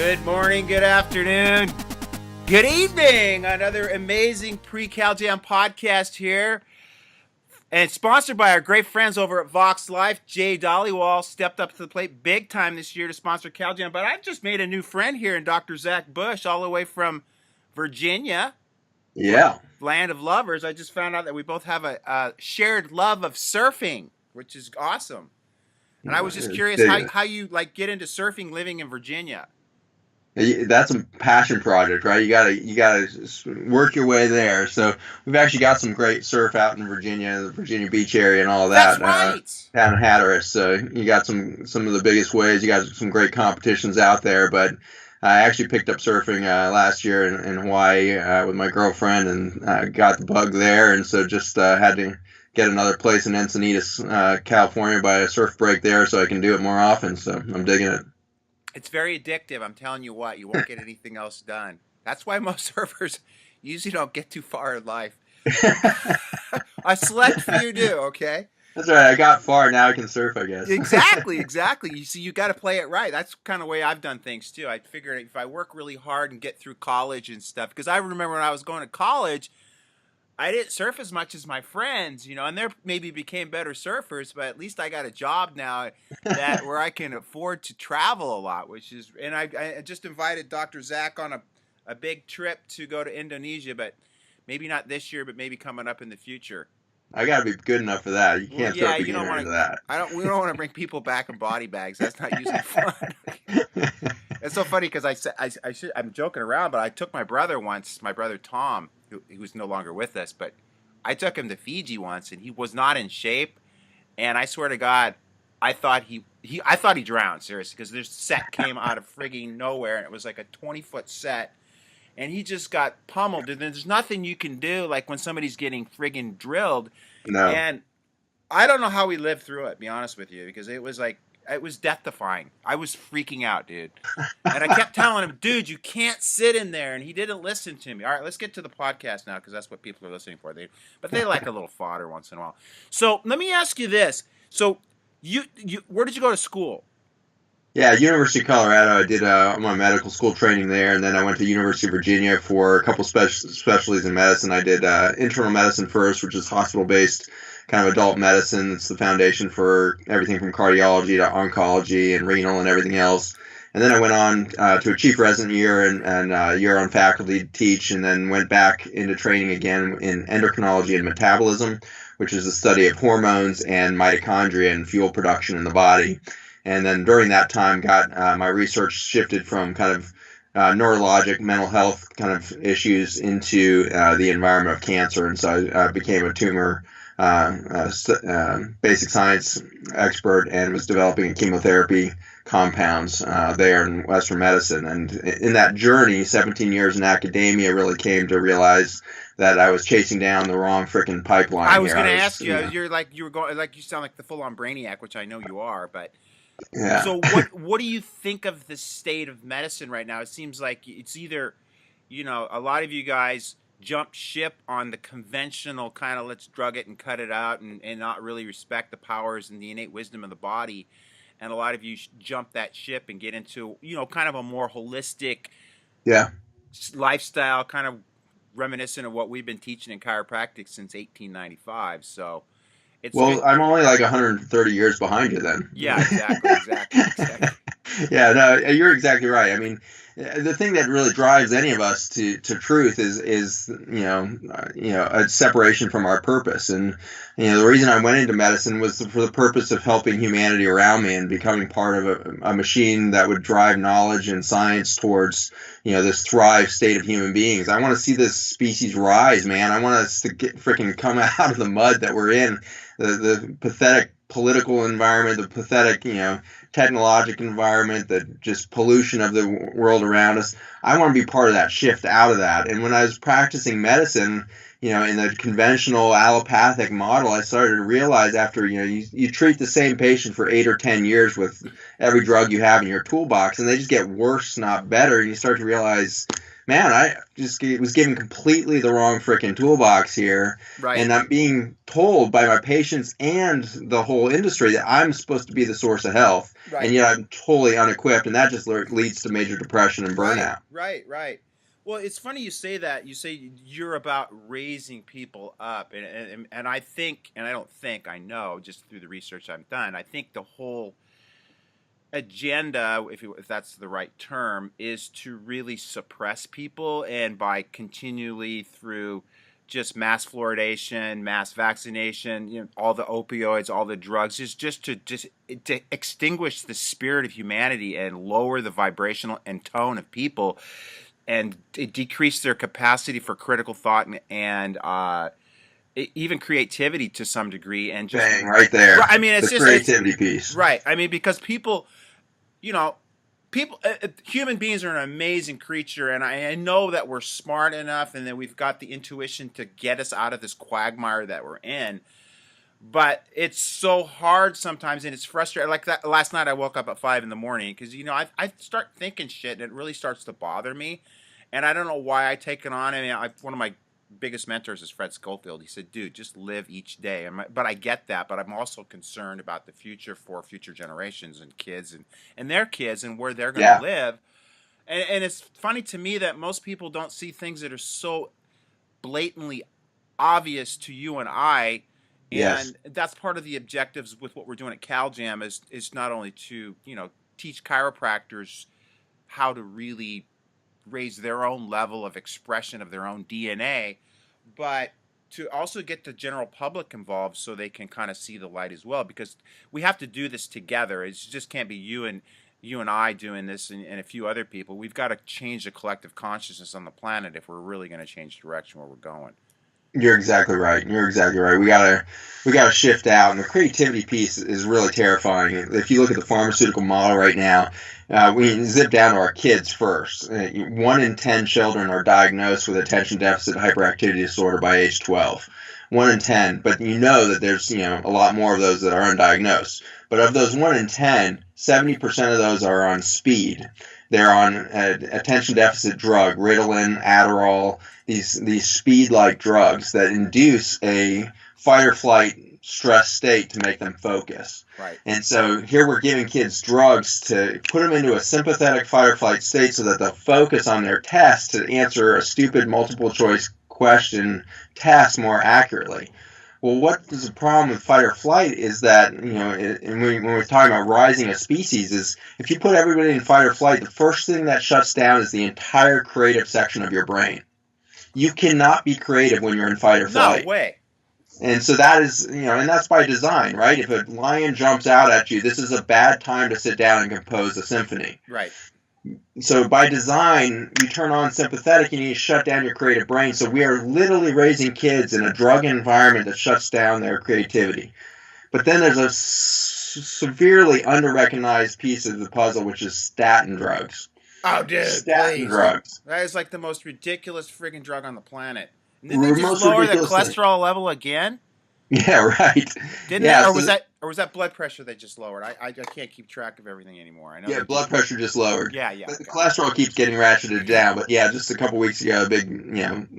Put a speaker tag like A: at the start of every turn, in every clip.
A: Good morning, good afternoon, good evening. Another amazing pre-Cal Jam podcast here. And sponsored by our great friends over at Vox Life. Jay Dollywall stepped up to the plate big time this year to sponsor Cal Jam. But I've just made a new friend here in Dr. Zach Bush, all the way from Virginia.
B: Yeah.
A: Land of lovers. I just found out that we both have a shared love of surfing, which is awesome. And I was just curious how you like get into surfing living in Virginia.
B: That's a passion project, right? You gotta work your way there. So we've actually got some great surf out in Virginia, the Virginia Beach area, and all that.
A: That's right.
B: Down in Hatteras. So you got some of the biggest waves. You got some great competitions out there. But I actually picked up surfing last year in Hawaii with my girlfriend, and got the bug there. And so just had to get another place in Encinitas, California, by a surf break there, so I can do it more often. So I'm digging it.
A: It's very addictive. I'm telling you what, you won't get anything else done. That's why most surfers usually don't get too far in life. A select few do, okay?
B: That's right. I got far. Now I can surf, I guess.
A: Exactly. You see, you got to play it right. That's kind of the way I've done things, too. I figured if I work really hard and get through college and stuff, because I remember when I was going to college, I didn't surf as much as my friends, and they maybe became better surfers, but at least I got a job now where I can afford to travel a lot, and I just invited Dr. Zach on a big trip to go to Indonesia, but maybe not this year, but maybe coming up in the future.
B: I got to be good enough for that. You can't throw beginner into that.
A: We don't want to bring people back in body bags. That's not usually fun. It's so funny because I'm joking around, but I took my brother once, my brother Tom, who's no longer with us, but I took him to Fiji once, and he was not in shape. And I swear to God, I thought he drowned, seriously, because this set came out of frigging nowhere, and it was like a 20-foot set, and he just got pummeled. And there's nothing you can do, like when somebody's getting frigging drilled.
B: No.
A: And I don't know how we lived through it, to be honest with you, because it was death-defying. I was freaking out, dude. And I kept telling him, dude, you can't sit in there. And he didn't listen to me. All right, let's get to the podcast now, because that's what people are listening for. But they like a little fodder once in a while. So let me ask you this. So you where did you go to school?
B: Yeah, University of Colorado. I did my medical school training there, and then I went to University of Virginia for a couple specialties in medicine. I did internal medicine first, which is hospital-based kind of adult medicine. It's the foundation for everything from cardiology to oncology and renal and everything else. And then I went on to a chief resident year and a year on faculty to teach, and then went back into training again in endocrinology and metabolism, which is the study of hormones and mitochondria and fuel production in the body. And then during that time got my research shifted from kind of neurologic, mental health kind of issues into the environment of cancer. And so I became a tumor basic science expert and was developing chemotherapy compounds there in Western medicine. And in that journey, 17 years in academia, really came to realize that I was chasing down the wrong freaking pipeline.
A: I was going to ask you, you sound like the full-on brainiac, which I know you are, but
B: yeah.
A: So what do you think of the state of medicine right now? It seems like it's either, a lot of you guys jumped ship on the conventional kind of let's drug it and cut it out and not really respect the powers and the innate wisdom of the body. And a lot of you jump that ship and get into, kind of a more holistic lifestyle, kind of reminiscent of what we've been teaching in chiropractic since 1895. So
B: I'm only like 130 years behind you then.
A: Yeah, exactly.
B: Yeah, no, you're exactly right. I mean, the thing that really drives any of us to truth is a separation from our purpose. And the reason I went into medicine was for the purpose of helping humanity around me and becoming part of a machine that would drive knowledge and science towards this thrive state of human beings. I want to see this species rise, man. I want us to freaking come out of the mud that we're in, the pathetic political environment, the pathetic technological environment, the just pollution of the world around us. I want to be part of that shift out of that. And when I was practicing medicine, in the conventional allopathic model, I started to realize after, you treat the same patient for 8 or 10 years with every drug you have in your toolbox, and they just get worse, not better. And you start to realize, man, I just was given completely the wrong freaking toolbox here.
A: Right.
B: And I'm being told by my patients and the whole industry that I'm supposed to be the source of health.
A: Right.
B: And yet I'm totally unequipped. And that just leads to major depression and burnout.
A: Right. Well, it's funny you say that. You say you're about raising people up. And I think, and I don't think, I know just through the research I've done, I think the whole agenda, if that's the right term, is to really suppress people, and by continually through just mass fluoridation, mass vaccination, all the opioids, all the drugs, is just to extinguish the spirit of humanity and lower the vibrational and tone of people, and decrease their capacity for critical thought and even creativity to some degree. And just
B: bang, right there.
A: I mean, it's
B: the
A: just
B: creativity piece,
A: right? I mean, because people. Human beings are an amazing creature, and I know that we're smart enough and that we've got the intuition to get us out of this quagmire that we're in. But it's so hard sometimes, and it's frustrating. Like that last night, I woke up at 5 a.m. because I start thinking shit, and it really starts to bother me, and I don't know why I take it on. I mean, one of my biggest mentors is Fred Schofield. He said, dude, just live each day. But I get that, but I'm also concerned about the future for future generations and kids and their kids and where they're going to live. And it's funny to me that most people don't see things that are so blatantly obvious to you and I. And that's part of the objectives with what we're doing at CalJam is not only to, teach chiropractors how to really raise their own level of expression of their own DNA, but to also get the general public involved so they can kind of see the light as well, because we have to do this together. It just can't be you and I doing this and a few other people. We've got to change the collective consciousness on the planet if we're really going to change the direction where we're going.
B: You're exactly right. We gotta shift out, and the creativity piece is really terrifying. If you look at the pharmaceutical model right now, we zip down to our kids first. 1 in 10 children are diagnosed with attention deficit hyperactivity disorder by age 12. 1 in 10, but that there's a lot more of those that are undiagnosed. But of those 1 in 10, 70% of those are on speed. They're on attention deficit drug, Ritalin, Adderall, these speed-like drugs that induce a fight or flight stress state to make them focus.
A: Right.
B: And so here we're giving kids drugs to put them into a sympathetic fight or flight state so that they'll focus on their test to answer a stupid multiple choice question test more accurately. Well, what is the problem with fight or flight is that, and when we're talking about rising a species, is if you put everybody in fight or flight, the first thing that shuts down is the entire creative section of your brain. You cannot be creative when you're in fight or flight.
A: No way.
B: And so that is, and that's by design, right? If a lion jumps out at you, this is a bad time to sit down and compose a symphony.
A: Right.
B: So by design, you turn on sympathetic, you need to shut down your creative brain. So we are literally raising kids in a drug environment that shuts down their creativity. But then there's a severely under-recognized piece of the puzzle, which is statin drugs.
A: Oh, dude,
B: statin drugs.
A: That is like the most ridiculous friggin' drug on the planet. And then they just lower the cholesterol level again?
B: Yeah, right.
A: Didn't they? Or was that blood pressure they just lowered? I can't keep track of everything anymore. I know.
B: Yeah, blood pressure just lowered.
A: Yeah.
B: But the cholesterol keeps getting ratcheted down. But yeah, just a couple weeks ago, a big, now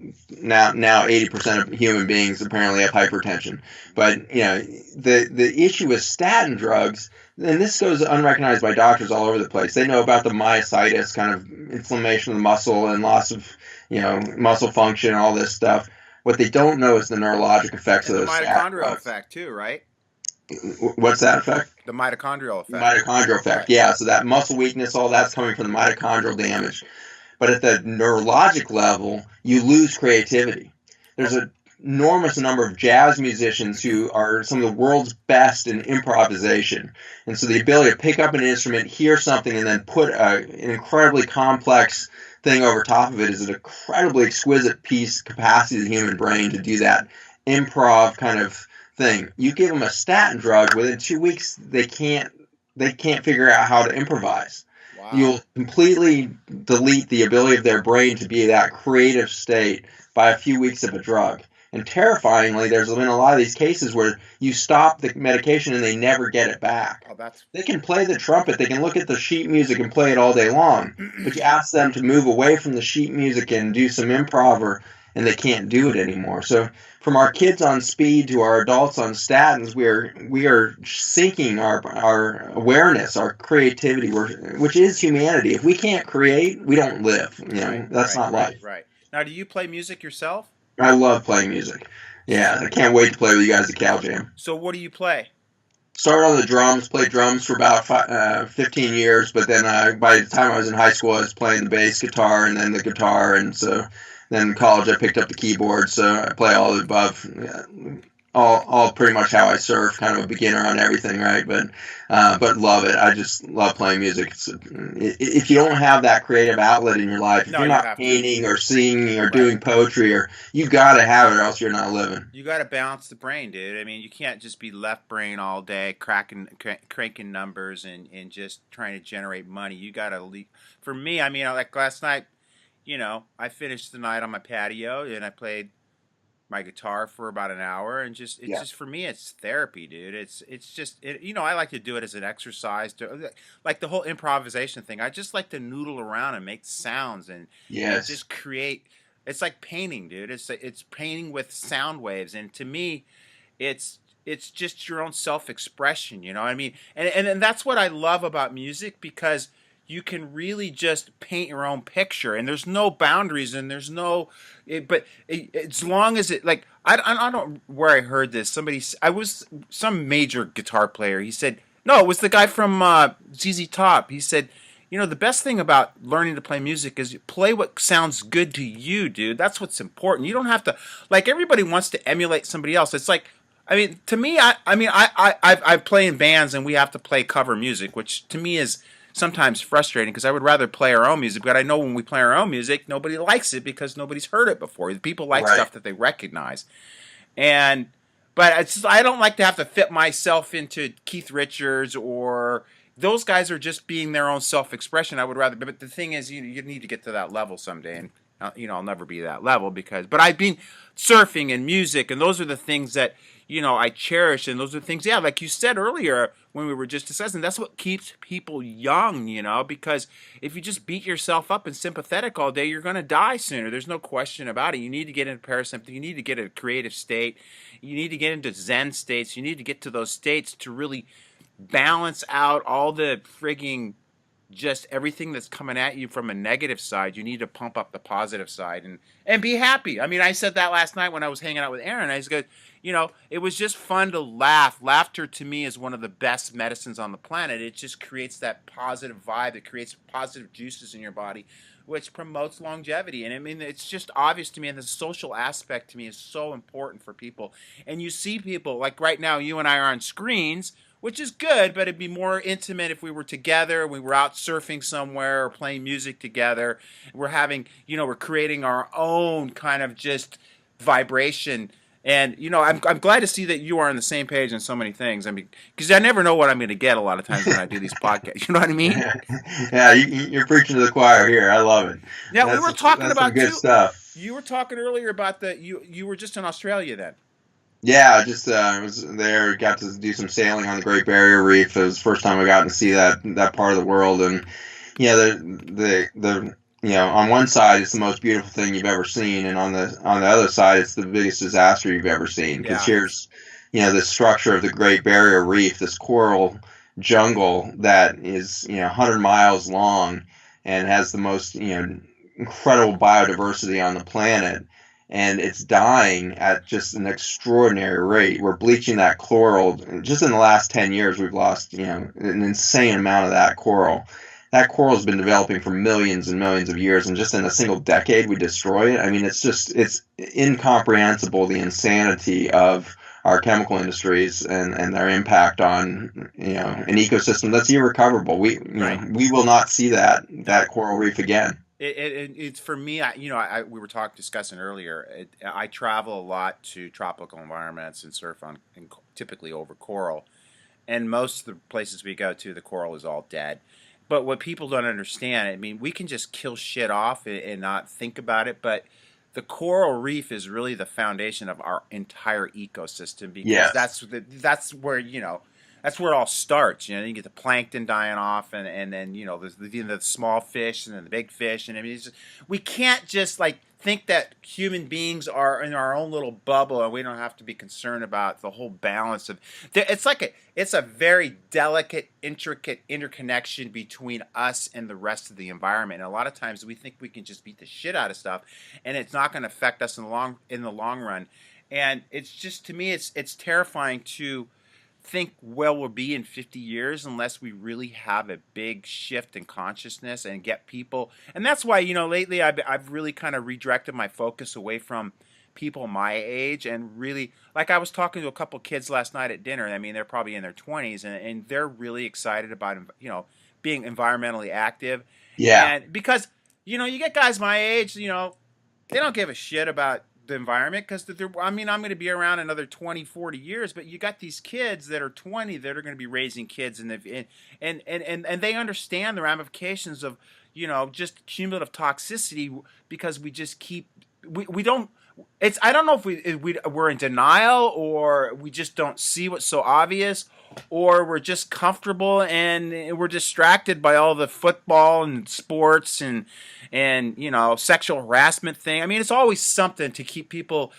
B: 80% of human beings apparently have hypertension. But the issue with statin drugs, and this goes unrecognized by doctors all over the place. They know about the myositis, kind of inflammation of the muscle and loss of muscle function, all this stuff. What they don't know is the neurologic effects of those
A: statin drugs. The mitochondrial effect too, right?
B: What's that effect?
A: The mitochondrial effect.
B: Mitochondrial effect, right. Yeah. So that muscle weakness, all that's coming from the mitochondrial damage. But at the neurologic level, you lose creativity. There's an enormous number of jazz musicians who are some of the world's best in improvisation. And so the ability to pick up an instrument, hear something, and then put an incredibly complex thing over top of it is an incredibly exquisite capacity of the human brain to do that improv kind of thing. You give them a statin drug, within 2 weeks they can't figure out how to improvise. Wow. You'll completely delete the ability of their brain to be that creative state by a few weeks of a drug. And terrifyingly, there's been a lot of these cases where you stop the medication and they never get it back.
A: Oh, that's
B: They can play the trumpet, they can look at the sheet music and play it all day long, but you ask them to move away from the sheet music and do some improv, and they can't do it anymore. So from our kids on speed to our adults on statins, we are sinking our awareness, our creativity, which is humanity. If we can't create, we don't live. That's not life.
A: Right. Now, do you play music yourself?
B: I love playing music. Yeah, I can't wait to play with you guys at Cal Jam.
A: So what do you play?
B: Started on the drums, played drums for about 15 years, but then by the time I was in high school, I was playing the bass guitar and then the guitar, and so then in college I picked up the keyboard, so I play all the above, all pretty much how I surf, kind of a beginner on everything, right? But love it. I just love playing music. If you don't have that creative outlet in your life, if you're not painting or singing or doing poetry, or you got to have it, or else you're not living.
A: You got to balance the brain, dude. I mean, you can't just be left brain all day, cranking numbers and just trying to generate money. You got to for me, I mean, like last night, I finished the night on my patio and I played my guitar for about an hour, and just for me, it's therapy, dude. It's just I like to do it as an exercise, like the whole improvisation thing. I just like to noodle around and make sounds and just create. It's like painting, dude. It's painting with sound waves, and to me, it's just your own self-expression. You know what I mean? And that's what I love about music, because you can really just paint your own picture, and there's no boundaries, and there's no, as long as it, like, I don't know where I heard this. Some major guitar player. He said, no, it was the guy from ZZ Top. He said, the best thing about learning to play music is you play what sounds good to you, dude. That's what's important. You don't have to, like, everybody wants to emulate somebody else. It's like, I mean, to me, I play in bands and we have to play cover music, which to me is sometimes frustrating, because I would rather play our own music. But I know when we play our own music, nobody likes it because nobody's heard it before. People like stuff that they recognize. But I don't like to have to fit myself into Keith Richards, or those guys are just being their own self-expression. I would rather, but the thing is, you need to get to that level someday, and I'll never be that level, but I've been surfing and music, and those are the things that I cherish, and those are the things, like you said earlier when we were just discussing, that's what keeps people young, because if you just beat yourself up and sympathetic all day, you're going to die sooner. There's no question about it. You need to get into parasympathetic. You need to get a creative state. You need to get into Zen states. You need to get to those states to really balance out all the frigging, just everything that's coming at you from a negative side. You need to pump up the positive side and be happy. I mean, I said that last night when I was hanging out with Aaron. I was going, it was just fun to laugh. Laughter to me is one of the best medicines on the planet. It just creates that positive vibe. It creates positive juices in your body, which promotes longevity. And I mean, it's just obvious to me, and the social aspect to me is so important for people. And you see people, like right now, you and I are on screens, which is good, but it'd be more intimate if we were together, we were out surfing somewhere or playing music together. We're having, we're creating our own kind of just vibration. And, I'm glad to see that you are on the same page on so many things. I mean, because I never know what I'm going to get a lot of times when I do these podcasts. You know what I mean?
B: Yeah, you're preaching to the choir here. I love it.
A: Yeah, we were talking about
B: good stuff.
A: You were talking earlier about you were just in Australia then.
B: Yeah, I just was there, got to do some sailing on the Great Barrier Reef. It was the first time I got to see that part of the world, and the on one side it's the most beautiful thing you've ever seen, and on the other side it's the biggest disaster you've ever seen. Because here's the structure of the Great Barrier Reef, this coral jungle that is 100 miles long and has the most incredible biodiversity on the planet. And it's dying at just an extraordinary rate. We're bleaching that coral. Just in the last 10 years, we've lost, an insane amount of that coral. That coral has been developing for millions and millions of years, and just in a single decade, we destroy it. I mean, it's incomprehensible, the insanity of our chemical industries and their impact on, an ecosystem that's irrecoverable. We will not see that coral reef again.
A: It's for me. We were discussing earlier. I travel a lot to tropical environments and surf on, and typically over coral, and most of the places we go to, the coral is all dead. But what people don't understand, I mean, we can just kill shit off and not think about it, but the coral reef is really the foundation of our entire ecosystem, because
B: Yes.
A: that's where, that's where it all starts. You get the plankton dying off, and then there's the small fish and then the big fish, and I mean, we can't just like think that human beings are in our own little bubble and we don't have to be concerned about the whole balance of. It's a very delicate, intricate interconnection between us and the rest of the environment. And a lot of times we think we can just beat the shit out of stuff, and it's not going to affect us in the long run. And it's just, to me, it's terrifying to think where we'll be in 50 years unless we really have a big shift in consciousness and get people. And that's why, lately I've really kind of redirected my focus away from people my age, and really, like, I was talking to a couple kids last night at dinner. I mean, they're probably in their 20s, and they're really excited about, being environmentally active.
B: Yeah.
A: And because, you get guys my age, they don't give a shit about the environment, because I'm going to be around another 20, 40 years, but you got these kids that are 20 that are going to be raising kids, and they understand the ramifications of, just cumulative toxicity, because we just we don't. I don't know if we're in denial, or we just don't see what's so obvious, or we're just comfortable and we're distracted by all the football and sports and sexual harassment thing. I mean, it's always something to keep people,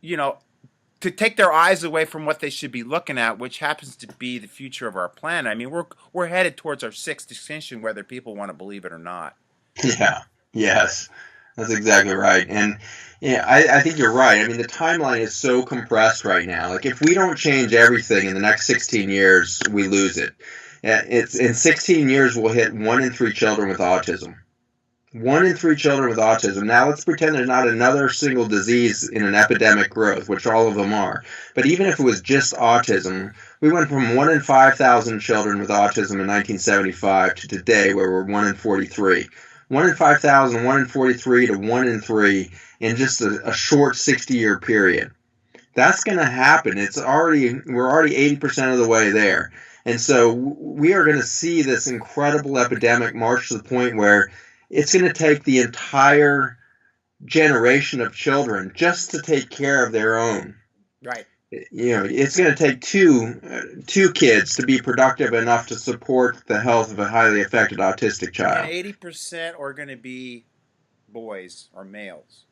A: to take their eyes away from what they should be looking at, which happens to be the future of our planet. I mean, we're headed towards our sixth extinction, whether people want to believe it or not.
B: Yeah. Yes. That's exactly right. And I think you're right. I mean, the timeline is so compressed right now. Like, if we don't change everything in the next 16 years, we lose it. It's in 16 years, we'll hit 1 in 3 children with autism. 1 in 3 children with autism. Now, let's pretend there's not another single disease in an epidemic growth, which all of them are. But even if it was just autism, we went from 1 in 5,000 children with autism in 1975 to today, where we're 1 in 43. 1 in 5,000, 1 in 43 to 1 in 3 in just a short 60-year period. That's going to happen. We're already 80% of the way there. And so we are going to see this incredible epidemic march to the point where it's going to take the entire generation of children just to take care of their own.
A: Right.
B: It's going to take two kids to be productive enough to support the health of a highly affected autistic child.
A: And 80% are going to be boys or males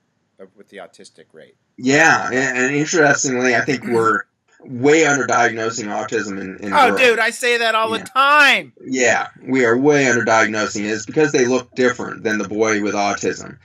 A: with the autistic rate.
B: Yeah, and interestingly, I think we're way underdiagnosing autism in
A: Oh,
B: girls.
A: dude, I say that all the time.
B: Yeah, we are way underdiagnosing it. It's because they look different than the boy with autism.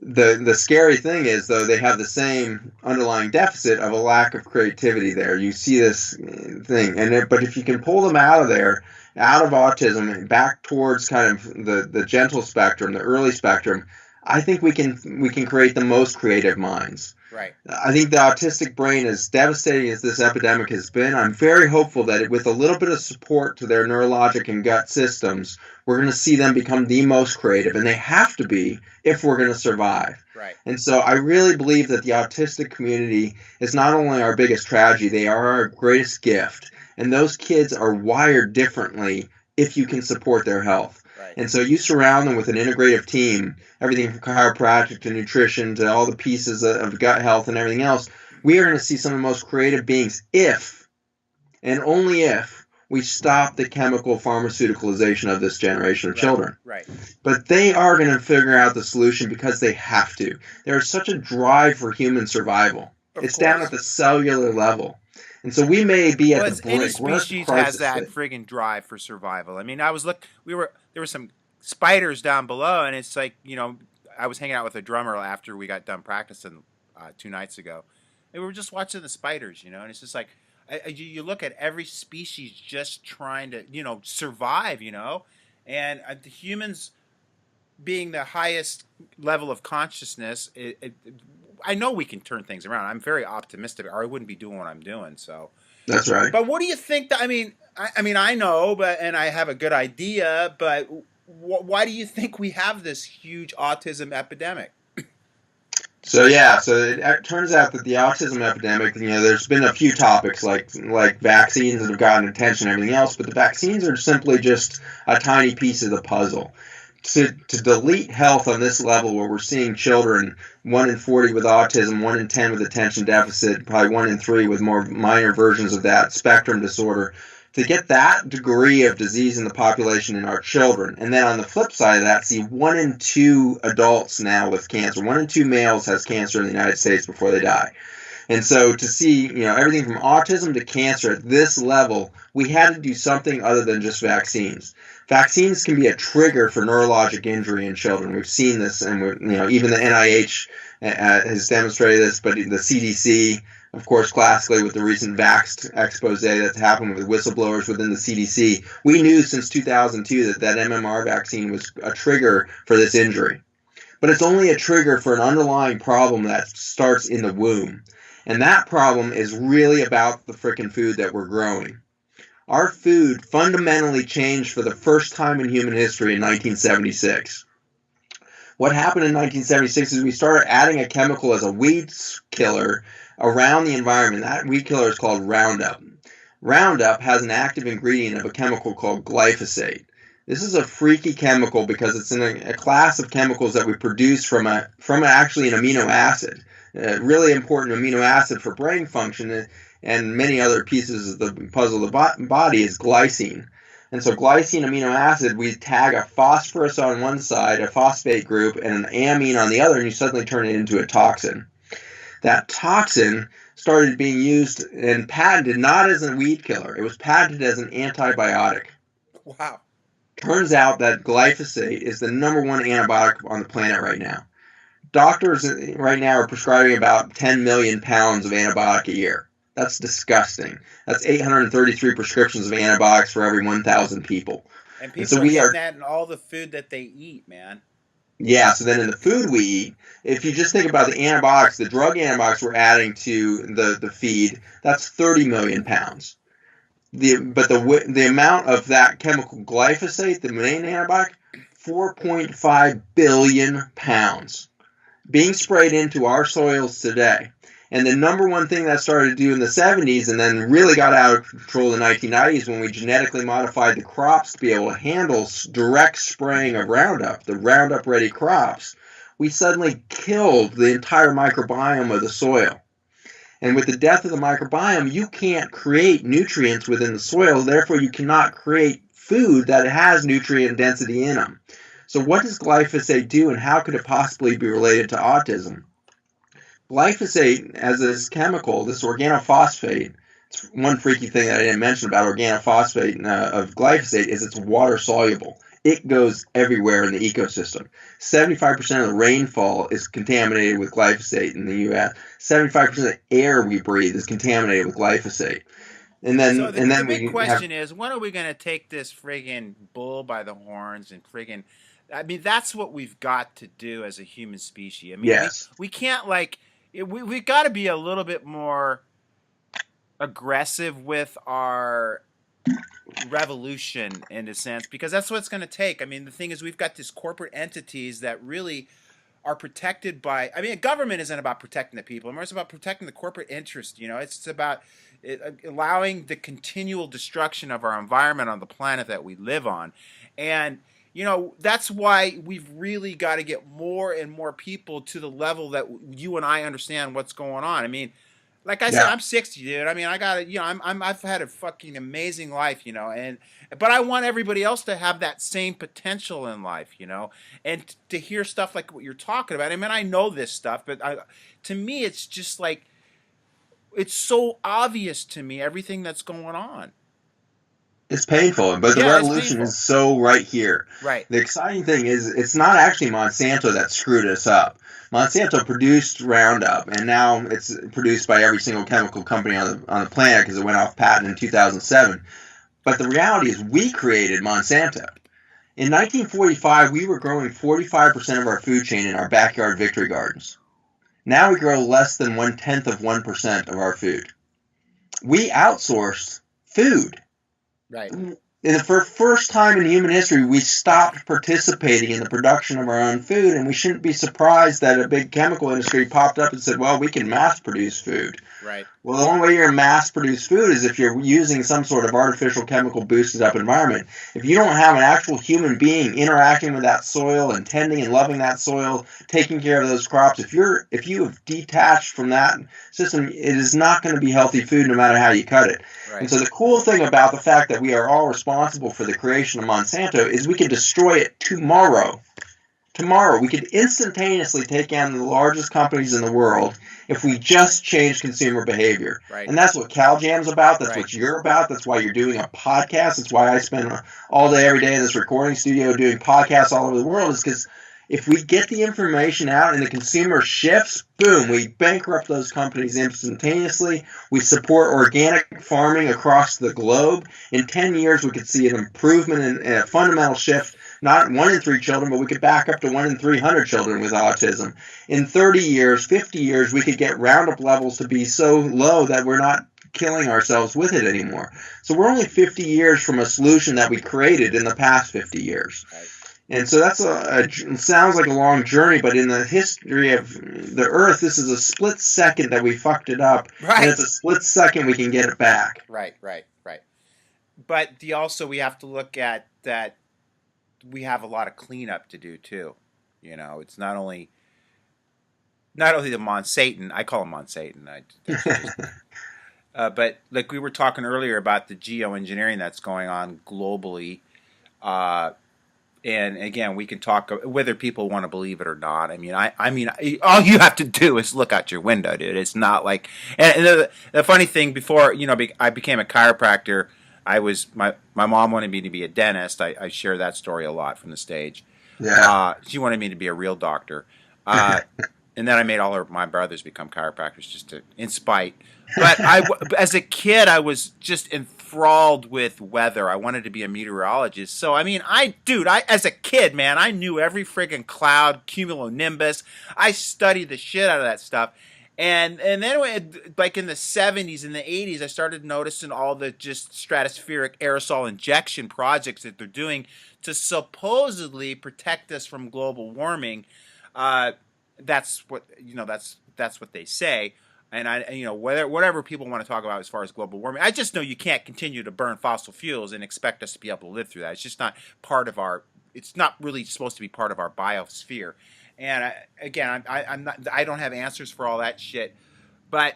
B: The scary thing is, though, they have the same underlying deficit of a lack of creativity there. You see this thing, but if you can pull them out of there, out of autism, and back towards kind of the gentle spectrum, the early spectrum, I think we can create the most creative minds.
A: Right.
B: I think the autistic brain, as devastating as this epidemic has been, I'm very hopeful that with a little bit of support to their neurologic and gut systems, we're going to see them become the most creative, and they have to be if we're going to survive.
A: Right.
B: And so I really believe that the autistic community is not only our biggest tragedy, they are our greatest gift. And those kids are wired differently if you can support their health.
A: Right.
B: And so you surround them with an integrative team, everything from chiropractic to nutrition to all the pieces of gut health and everything else. We are going to see some of the most creative beings if, and only if, we stop the chemical pharmaceuticalization of this generation of children.
A: Right.
B: But they are going to figure out the solution because they have to. There's such a drive for human survival. It's down at the cellular level. And so we may be at the brink.
A: Any species has that friggin' drive for survival. I mean, there were some spiders down below, and it's like, I was hanging out with a drummer after we got done practicing 2 nights ago, and we were just watching the spiders, and it's just like, you look at every species just trying to, survive, and the humans being the highest level of consciousness, I know we can turn things around. I'm very optimistic, or I wouldn't be doing what I'm doing. So
B: that's right.
A: But what do you think? I know, and I have a good idea. But why do you think we have this huge autism epidemic?
B: So it turns out that the autism epidemic, there's been a few topics like vaccines that have gotten attention and everything else, but the vaccines are simply just a tiny piece of the puzzle. to delete health on this level where we're seeing children 1 in 40 with autism, 1 in 10 with attention deficit, probably 1 in 3 with more minor versions of that spectrum disorder, to get that degree of disease in the population in our children. And then on the flip side of that, see 1 in 2 adults now with cancer. 1 in 2 males has cancer in the United States before they die. And so to see, everything from autism to cancer at this level, we had to do something other than just vaccines. Vaccines can be a trigger for neurologic injury in children. We've seen this, and even the NIH has demonstrated this, but the CDC, of course, classically with the recent Vaxxed expose that's happened with whistleblowers within the CDC, we knew since 2002 that MMR vaccine was a trigger for this injury. But it's only a trigger for an underlying problem that starts in the womb. And that problem is really about the frickin' food that we're growing. Our food fundamentally changed for the first time in human history in 1976. What happened in 1976 is we started adding a chemical as a weed killer around the environment. That weed killer is called Roundup. Roundup has an active ingredient of a chemical called glyphosate. This is a freaky chemical because it's in a class of chemicals that we produce from actually an amino acid. A really important amino acid for brain function and many other pieces of the puzzle of the body is glycine. And so glycine amino acid, we tag a phosphorus on one side, a phosphate group, and an amine on the other, and you suddenly turn it into a toxin. That toxin started being used and patented not as a weed killer. It was patented as an antibiotic.
A: Wow.
B: Turns out that glyphosate is the #1 antibiotic on the planet right now. Doctors right now are prescribing about 10 million pounds of antibiotic a year. That's disgusting. That's 833 prescriptions of antibiotics for every 1,000 people.
A: And people are getting that in all the food that they eat, man.
B: Yeah, so then in the food we eat, if you just think about the antibiotics, the drug antibiotics we're adding to the feed, that's 30 million pounds. But the amount of that chemical glyphosate, the main antibiotic, 4.5 billion pounds being sprayed into our soils today. And the #1 thing that started to do in the 70s and then really got out of control in the 1990s when we genetically modified the crops to be able to handle direct spraying of Roundup, the Roundup-ready crops, we suddenly killed the entire microbiome of the soil. And with the death of the microbiome, you can't create nutrients within the soil, therefore you cannot create food that has nutrient density in them. So what does glyphosate do, and how could it possibly be related to autism? Glyphosate, as this chemical, this organophosphate, it's one freaky thing that I didn't mention about organophosphate of glyphosate is it's water soluble. It goes everywhere in the ecosystem. 75% of the rainfall is contaminated with glyphosate in the U.S. 75% of the air we breathe is contaminated with glyphosate. And then,
A: so the big question is, when are we going to take this friggin' bull by the horns and friggin'? I mean, that's what we've got to do as a human species. I mean,
B: yes.
A: we can't we've got to be a little bit more aggressive with our revolution in a sense, because that's what it's going to take. I mean, the thing is, we've got these corporate entities that really are protected by, I mean, government isn't about protecting the people. It's about protecting the corporate interest. It's about allowing the continual destruction of our environment on the planet that we live on. And that's why we've really got to get more and more people to the level that you and I understand what's going on. I mean, like I said, I'm 60, dude. I mean, I got to, I've had a fucking amazing life, but I want everybody else to have that same potential in life, and to hear stuff like what you're talking about. I mean, I know this stuff, but to me, it's just like, it's so obvious to me, everything that's going on.
B: It's painful, but the revolution is so right here.
A: Right.
B: The exciting thing is it's not actually Monsanto that screwed us up. Monsanto produced Roundup, and now it's produced by every single chemical company on the planet because it went off patent in 2007. But the reality is we created Monsanto. In 1945, we were growing 45% of our food chain in our backyard victory gardens. Now we grow less than 1/10% of our food. We outsourced food.
A: Right.
B: for the first time in human history, we stopped participating in the production of our own food, and we shouldn't be surprised that a big chemical industry popped up and said, well, we can mass produce food.
A: Right.
B: Well, the only way you're mass produce food is if you're using some sort of artificial chemical boosted up environment. If you don't have an actual human being interacting with that soil and tending and loving that soil, taking care of those crops, if you have detached from that system, it is not going to be healthy food no matter how you cut it.
A: Right.
B: And so the cool thing about the fact that we are all responsible for the creation of Monsanto is we can destroy it tomorrow. Tomorrow, we could instantaneously take down the largest companies in the world if we just change consumer behavior.
A: Right.
B: And that's what CalJam's about. That's
A: Right.
B: what you're about. That's why you're doing a podcast. That's why I spend all day, every day in this recording studio doing podcasts all over the world, is because if we get the information out and the consumer shifts, boom, we bankrupt those companies instantaneously. We support organic farming across the globe. In 10 years, we could see an improvement and a fundamental shift. Not 1 in 3 children, but we could back up to 1 in 300 children with autism. In 30 years, 50 years, we could get Roundup levels to be so low that we're not killing ourselves with it anymore. So we're only 50 years from a solution that we created in the past 50 years.
A: Right.
B: And so that's it sounds like a long journey, but in the history of the Earth, this is a split second that we fucked it up.
A: Right.
B: And it's a split second we can get it back.
A: Right. But we have to look at that. We have a lot of cleanup to do too. You know, it's not only the Monsanto. I call him Monsanto. But like we were talking earlier about the geoengineering that's going on globally, and again, we can talk whether people want to believe it or not. I mean, all you have to do is look out your window, dude. It's not like. And the funny thing, before I became a chiropractor. My mom wanted me to be a dentist. I share that story a lot from the stage.
B: Yeah.
A: She wanted me to be a real doctor. And then I made all my brothers become chiropractors in spite. But as a kid, I was just enthralled with weather. I wanted to be a meteorologist. So, I mean, as a kid, man, I knew every friggin' cloud, cumulonimbus. I studied the shit out of that stuff. And then, like in the 70s and the 80s, I started noticing all the just stratospheric aerosol injection projects that they're doing to supposedly protect us from global warming. That's what that's what they say. And whatever people want to talk about as far as global warming, I just know you can't continue to burn fossil fuels and expect us to be able to live through that. It's just not part of our. It's not really supposed to be part of our biosphere. And I don't have answers for all that shit, but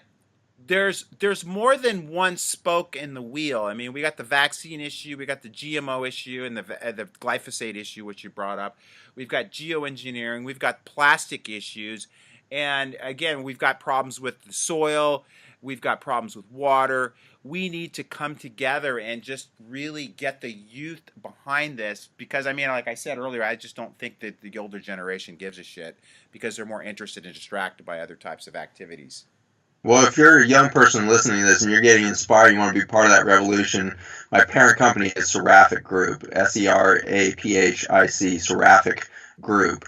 A: there's more than one spoke in the wheel. I mean, we got the vaccine issue, we got the GMO issue, and the glyphosate issue, which you brought up. We've got geoengineering, we've got plastic issues, and again, we've got problems with the soil, we've got problems with water. We need to come together and just really get the youth behind this because, I mean, like I said earlier, I just don't think that the older generation gives a shit because they're more interested and distracted by other types of activities.
B: Well, if you're a young person listening to this and you're getting inspired, you want to be part of that revolution, my parent company is Seraphim Group, Seraphic, Seraphic Group,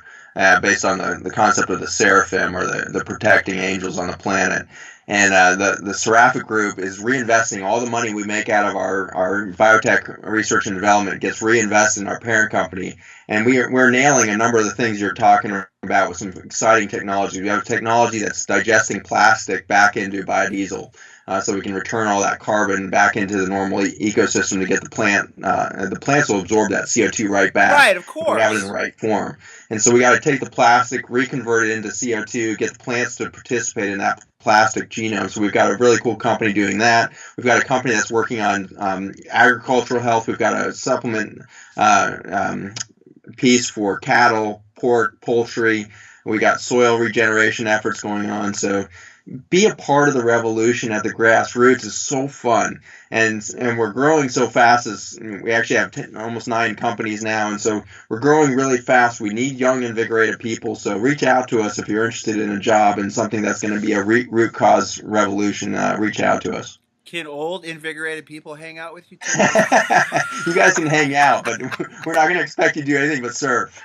B: based on the concept of the Seraphim or the protecting angels on the planet. And the Seraphim Group is reinvesting all the money we make out of our biotech research and development gets reinvested in our parent company. And we're nailing a number of the things you're talking about with some exciting technology. We have technology that's digesting plastic back into biodiesel. So we can return all that carbon back into the normal ecosystem to get the plant. The plants will absorb that CO2 right back.
A: Right, of course.
B: We have it in the right form. And so we got to take the plastic, reconvert it into CO2, get the plants to participate in that plastic genome. So we've got a really cool company doing that. We've got a company that's working on agricultural health. We've got a supplement piece for cattle, pork, poultry. We got soil regeneration efforts going on. So be a part of the revolution at the grassroots is so fun, and we're growing so fast. As we actually have almost 9 companies now, and so we're growing really fast. We need young, invigorated people. So reach out to us if you're interested in a job and something that's going to be a root cause revolution. Reach out to us.
A: Can old, invigorated people hang out with you too?
B: You guys can hang out, but we're not going to expect you to do anything but surf.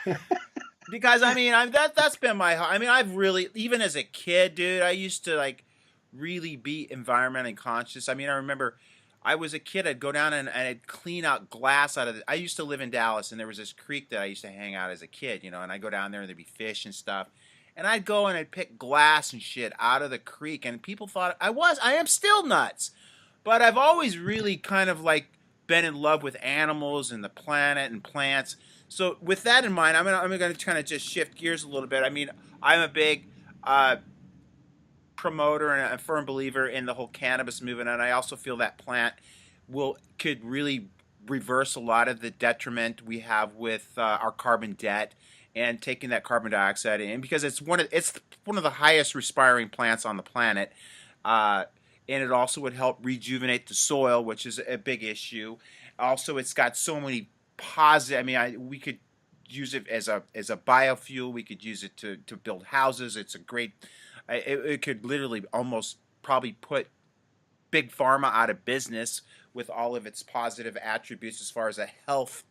A: Because I mean, that's been I've really, even as a kid, dude, I used to like really be environmentally conscious. I mean, I remember I was a kid, I'd go down and I'd clean out glass out of I used to live in Dallas, and there was this creek that I used to hang out as a kid, and I'd go down there and there'd be fish and stuff. And I'd go and I'd pick glass and shit out of the creek, and people thought I am still nuts. But I've always really kind of like been in love with animals and the planet and plants. So with that in mind, I'm going to kind of just shift gears a little bit. I mean, I'm a big promoter and a firm believer in the whole cannabis movement, and I also feel that plant could really reverse a lot of the detriment we have with our carbon debt and taking that carbon dioxide in, because it's one of the highest respiring plants on the planet, and it also would help rejuvenate the soil, which is a big issue. Also, it's got so many positive. I mean, we could use it as a biofuel. We could use it to build houses. It's a great. It could literally almost probably put big pharma out of business with all of its positive attributes as far as a health.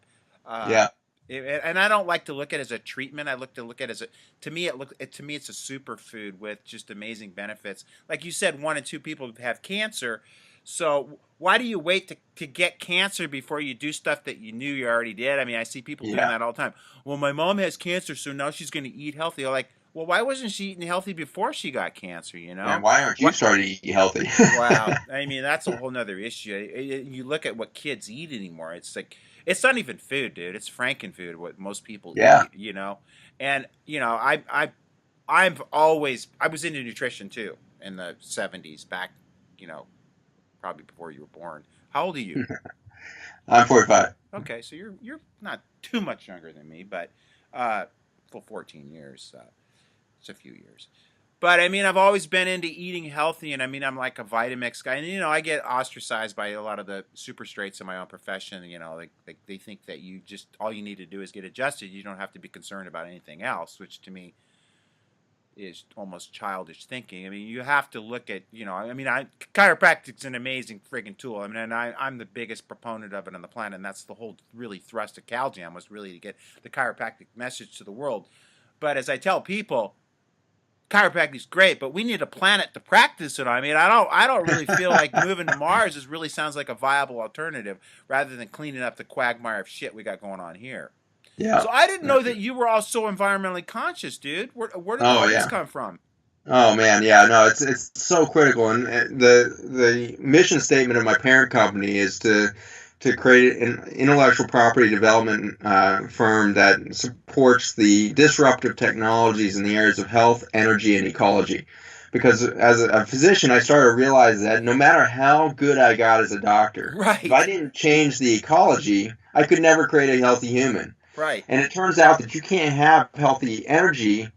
B: Yeah.
A: And I don't like to look at it as a treatment. I look at it as to me it's a superfood with just amazing benefits. Like you said, 1 in 2 people have cancer. So why do you wait to get cancer before you do stuff that you knew you already did? I mean, I see people doing that all the time. Well, my mom has cancer, so now she's going to eat healthy. I'm like, well, why wasn't she eating healthy before she got cancer,
B: And why aren't you starting to eat healthy?
A: Wow. I mean, that's a whole nother issue. You look at what kids eat anymore. It's like, it's not even food, dude. It's frankenfood, what most people eat, And, I was into nutrition too in the 70s, back, probably before you were born. How old are you?
B: I'm 45.
A: Okay, so you're not too much younger than me, but for 14 years. It's a few years. But I mean, I've always been into eating healthy, and I mean, I'm like a Vitamix guy, and I get ostracized by a lot of the super straights in my own profession. They think that all you need to do is get adjusted. You don't have to be concerned about anything else, which to me is almost childish thinking. I mean, you have to look at, chiropractic's an amazing friggin' tool. I mean, and I'm the biggest proponent of it on the planet, and that's the whole really thrust of CalJam, was really to get the chiropractic message to the world. But as I tell people, chiropractic is great, but we need a planet to practice it on. I mean, I don't really feel like moving to Mars really sounds like a viable alternative, rather than cleaning up the quagmire of shit we got going on here.
B: Yeah.
A: So I didn't know that you were also environmentally conscious, dude. Where did all this come from?
B: Oh man, yeah, no, it's so critical, and the mission statement of my parent company is to create an intellectual property development firm that supports the disruptive technologies in the areas of health, energy, and ecology. Because as a physician, I started to realize that no matter how good I got as a doctor, if I didn't change the ecology, I could never create a healthy human.
A: Right.
B: And it turns out that you can't have healthy energy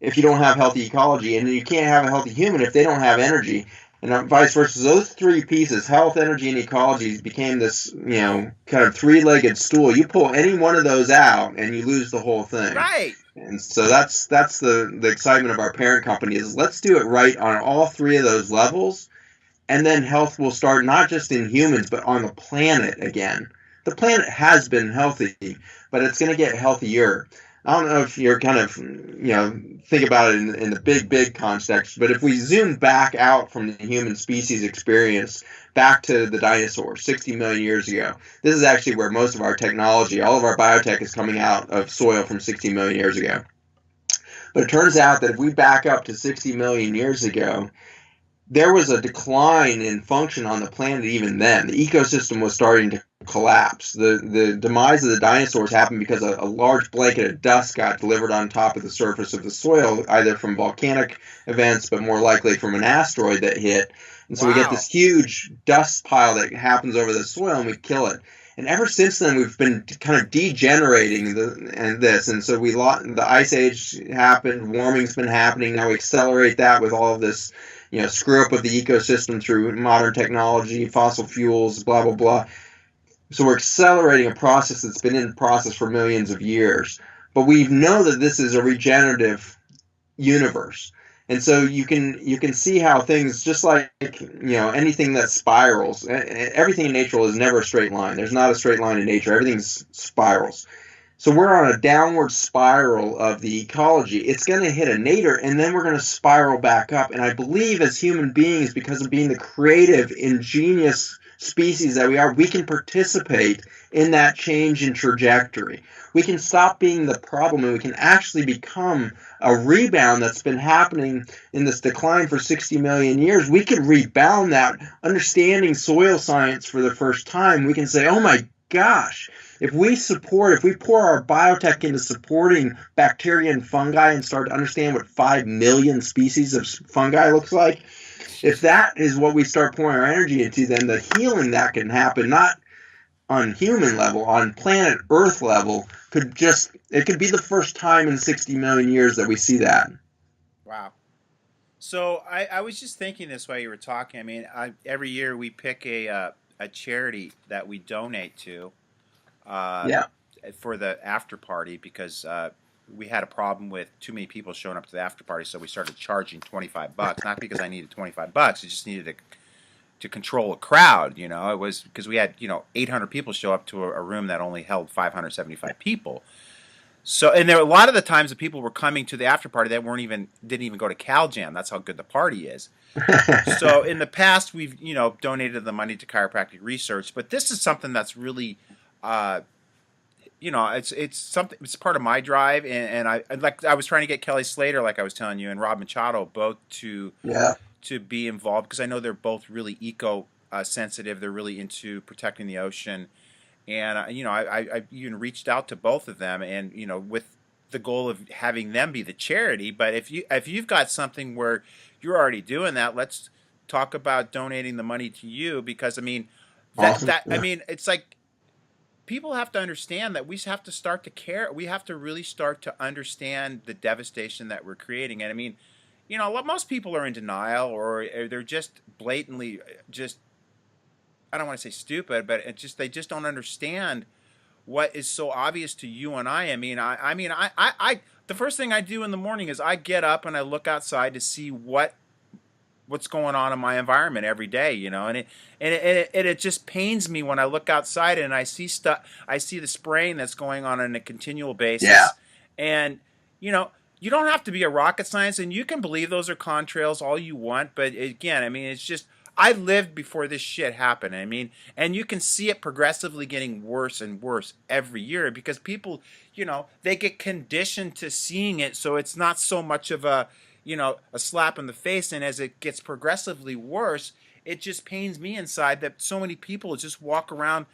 B: if you don't have healthy ecology, and you can't have a healthy human if they don't have energy. And vice versa. Those 3 pieces, health, energy, and ecology, became this, kind of 3-legged stool. You pull any one of those out, and you lose the whole thing.
A: Right.
B: And so that's the excitement of our parent company, is let's do it right on all 3 of those levels, and then health will start not just in humans, but on the planet again. The planet has been healthy, but it's going to get healthier. I don't know if you're kind of, think about it in the big context, but if we zoom back out from the human species experience back to the dinosaurs 60 million years ago, this is actually where most of our technology, all of our biotech, is coming out of soil from 60 million years ago. But it turns out that if we back up to 60 million years ago, there was a decline in function on the planet even then. The ecosystem was starting to collapse. The demise of the dinosaurs happened because a large blanket of dust got delivered on top of the surface of the soil, either from volcanic events, but more likely from an asteroid that hit. And so we get this huge dust pile that happens over the soil, and we kill it. And ever since then, we've been kind of degenerating this. And so the ice age happened, warming's been happening. Now we accelerate that with all of this, screw up of the ecosystem through modern technology, fossil fuels, blah, blah, blah. So we're accelerating a process that's been in process for millions of years. But we know that this is a regenerative universe. And so you can see how things, just like, anything that spirals, everything in nature is never a straight line. There's not a straight line in nature. Everything's spirals. So we're on a downward spiral of the ecology. It's going to hit a nadir, and then we're going to spiral back up. And I believe as human beings, because of being the creative, ingenious species that we are, we can participate in that change in trajectory. We can stop being the problem, and we can actually become a rebound that's been happening in this decline for 60 million years. We can rebound that, understanding soil science for the first time. We can say, oh my gosh, if we pour our biotech into supporting bacteria and fungi and start to understand what 5 million species of fungi looks like, if that is what we start pouring our energy into, then the healing that can happen, not on human level, on planet Earth level, could be the first time in 60 million years that we see that.
A: Wow. So I was just thinking this while you were talking. I mean, every year we pick a charity that we donate to for the after party, because we had a problem with too many people showing up to the after party, so we started charging $25. Not because I needed $25, I just needed to control a crowd. You know, it was because we had 800 people show up to a room that only held 575 people. So, and there a lot of the times the people were coming to the after party that didn't even go to Cal Jam. That's how good the party is. So in the past, we've donated the money to chiropractic research, but this is something that's really it's something. It's part of my drive, and I was trying to get Kelly Slater, like I was telling you, and Rob Machado both to be involved, because I know they're both really eco sensitive. They're really into protecting the ocean, and I even reached out to both of them, and with the goal of having them be the charity. But if you've got something where you're already doing that, let's talk about donating the money to you, because I mean it's like, people have to understand that we have to start to care. We have to really start to understand the devastation that we're creating. And I mean, most people are in denial, or they're just blatantly I don't want to say stupid, but they just don't understand what is so obvious to you and I. I mean, the first thing I do in the morning is I get up and I look outside to see what's going on in my environment every day, and it just pains me when I look outside and I see the spraying that's going on a continual basis.
B: Yeah.
A: And you don't have to be a rocket science, and you can believe those are contrails all you want, but again, I mean, it's just, I lived before this shit happened. I mean, and you can see it progressively getting worse and worse every year, because people, they get conditioned to seeing it, so it's not so much of a slap in the face. And as it gets progressively worse, it just pains me inside that so many people just walk around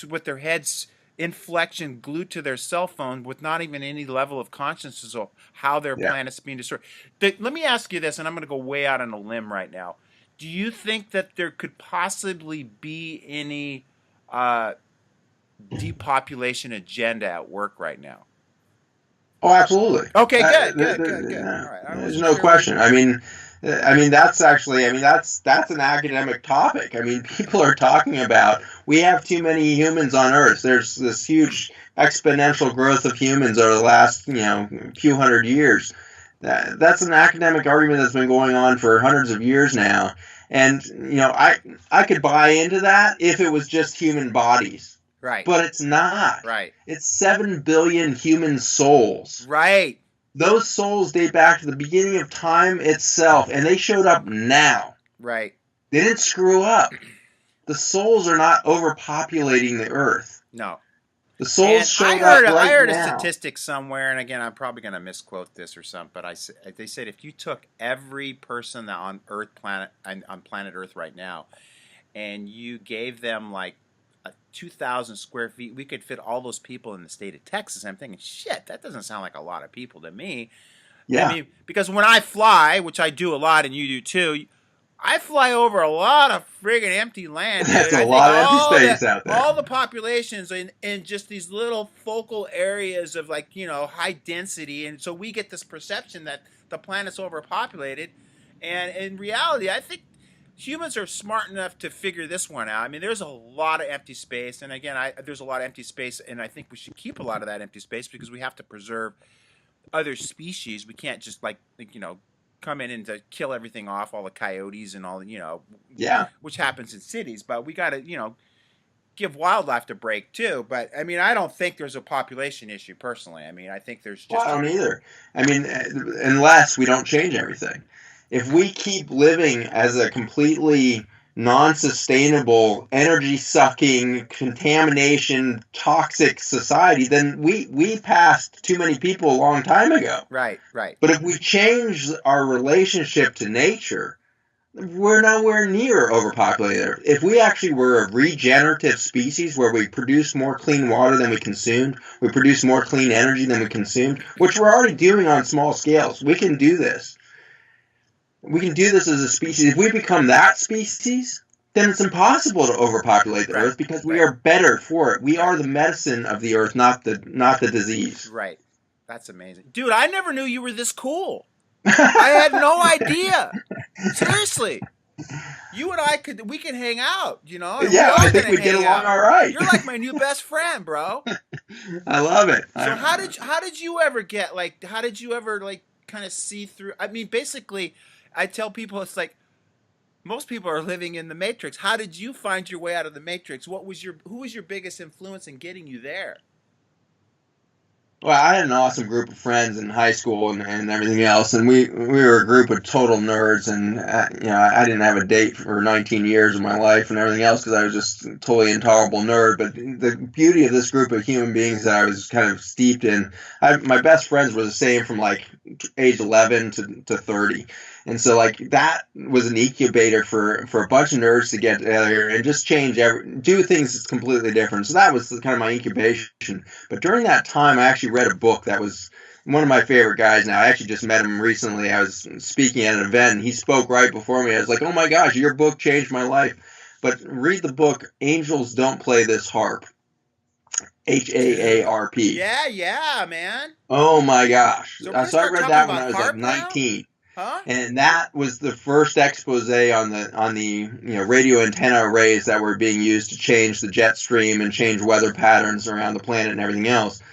A: with their heads in flexion, glued to their cell phone, with not even any level of consciousness of how their planet's being destroyed. Let me ask you this, and I'm going to go way out on a limb right now. Do you think that there could possibly be any depopulation agenda at work right now?
B: Oh, absolutely.
A: Okay, good. All right.
B: There's no question. I mean, that's actually, that's an academic topic. I mean, people are talking about, we have too many humans on Earth. There's this huge exponential growth of humans over the last, few hundred years. That's an academic argument that's been going on for hundreds of years now. And, I could buy into that if it was just human bodies.
A: Right.
B: But it's not.
A: Right.
B: It's 7 billion human souls.
A: Right.
B: Those souls date back to the beginning of time itself, and they showed up now.
A: Right.
B: They didn't screw up. The souls are not overpopulating the Earth.
A: No.
B: The souls showed up right now.
A: I heard a statistic somewhere, and again, I'm probably going to misquote this or something, but they said if you took every person on planet Earth right now, and you gave them like 2,000 square feet, we could fit all those people in the state of Texas. I'm thinking, shit, that doesn't sound like a lot of people to me.
B: Yeah.
A: I mean, because when I fly, which I do a lot, and you do too, I fly over a lot of friggin' empty land.
B: That's a lot of empty space out there.
A: All the populations in just these little focal areas of high density, and so we get this perception that the planet's overpopulated. And in reality, I think humans are smart enough to figure this one out. I mean, there's a lot of empty space, and again, there's a lot of empty space, and I think we should keep a lot of that empty space, because we have to preserve other species. We can't just come in and to kill everything off, all the coyotes and all, which happens in cities. But we got to, give wildlife a break too. But I mean, I don't think there's a population issue personally. I mean, I think there's just.
B: Well, I don't either. I mean, unless we don't change everything. If we keep living as a completely non-sustainable, energy-sucking, contamination, toxic society, then we passed too many people a long time ago.
A: Right, right.
B: But if we change our relationship to nature, we're nowhere near overpopulated. If we actually were a regenerative species where we produce more clean water than we consumed, we produce more clean energy than we consumed, which we're already doing on small scales. We can do this. We can do this as a species. If we become that species, then it's impossible to overpopulate the Earth because we are better for it. We are the medicine of the Earth, not the disease.
A: Right. That's amazing. Dude, I never knew you were this cool. I had no idea. Seriously. You and I we can hang out, you know?
B: Yeah, I think we get along all right.
A: You're like my new best friend, bro.
B: I love it.
A: So how did you ever kind of see through? I mean, basically, I tell people it's like most people are living in the Matrix. How did you find your way out of the Matrix? Who was your biggest influence in getting you there?
B: Well, I had an awesome group of friends in high school and everything else, and we were a group of total nerds, and I didn't have a date for 19 years of my life and everything else because I was just a totally intolerable nerd. But the beauty of this group of human beings that I was kind of steeped in, my best friends were the same from like age 11 to 30. And so, like, that was an incubator for a bunch of nerds to get together and just do things completely different. So that was kind of my incubation. But during that time, I actually read a book that was one of my favorite guys now. I actually just met him recently. I was speaking at an event, and he spoke right before me. I was like, oh my gosh, your book changed my life. But read the book, Angels Don't Play This Harp. HAARP.
A: Yeah, man.
B: Oh my gosh. So I read that when I was like 19.
A: Now? Huh?
B: And that was the first expose on the radio antenna arrays that were being used to change the jet stream and change weather patterns around the planet and everything else.